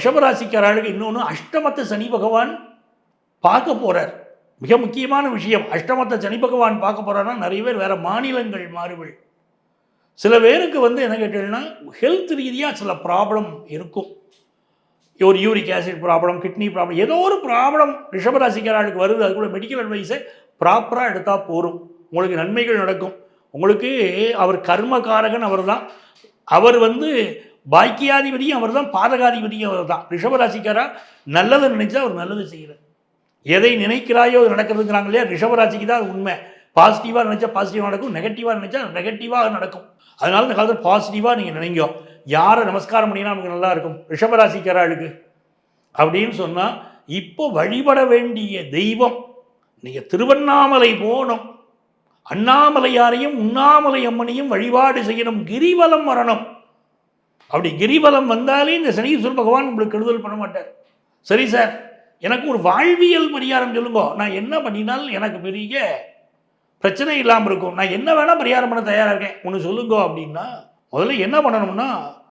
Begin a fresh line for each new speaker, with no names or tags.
ரிஷபராசிக்காரர்களுக்கு இன்னொன்று அஷ்டமத்து சனி பகவான் பார்க்க போகிறார். மிக முக்கியமான விஷயம், அஷ்டமத்தை சனி பகவான் பார்க்க போகிறாருன்னா நிறைய பேர் வேறு மாநிலங்கள் மாறுகள். சில பேருக்கு என்ன கேட்டீங்கன்னா ஹெல்த் ரீதியாக சில ப்ராப்ளம் இருக்கும். ஒரு uric acid problem, kidney problem, ஏதோ ஒரு ப்ராப்ளம் ரிஷபராசிக்காரர்களுக்கு வருது. அதுக்குள்ள மெடிக்கல் அட்வைஸை ப்ராப்பராக எடுத்தால் போகும், உங்களுக்கு நன்மைகள் நடக்கும். உங்களுக்கு அவர் கர்மகாரகன் அவர் தான். அவர் பாக்கியாதிபதியும் அவர் தான், பாதகாதிபதியும் அவர் தான். ரிஷபராசிக்காரா நல்லதை நினைச்சா அவர் நல்லது செய்கிறார். எதை நினைக்கிறாயோ அது நடக்கிறதுங்கிறாங்க இல்லையா, ரிஷபராசிக்கு தான் உண்மை. பாசிட்டிவாக நினைச்சா பாசிட்டிவாக நடக்கும், நெகட்டிவாக நினைச்சா நெகட்டிவாக நடக்கும். அதனால இந்த காலத்தில் பாசிட்டிவாக நீங்கள் நினைங்க. யாரை நமஸ்காரம் பண்ணினா நமக்கு நல்லா இருக்கும், ரிஷபராசிக்காரர்களுக்கு அப்படின்னு சொன்னால் இப்போ வழிபட வேண்டிய தெய்வம், நீங்கள் திருவண்ணாமலை போகணும், அண்ணாமலையாரையும் உண்ணாமலை அம்மனையும் வழிபாடு செய்யணும், கிரிவலம் வரணும். அப்படி கிரிவலம் வந்தாலே இந்த சனீஸ்வர பகவான் உங்களுக்கு கெடுதல் பண்ண மாட்டார். சரி சார், எனக்கு ஒரு வாழ்வியல் பரிகாரம் சொல்லுங்க, நான் என்ன பண்ணினால் எனக்கு பெரிய பிரச்சனை இல்லாமல் இருக்கும், நான் என்ன வேணால் பரிகாரம் பண்ண தயாராக இருக்கேன், ஒன்று சொல்லுங்க அப்படின்னா முதல்ல என்ன பண்ணணும்னா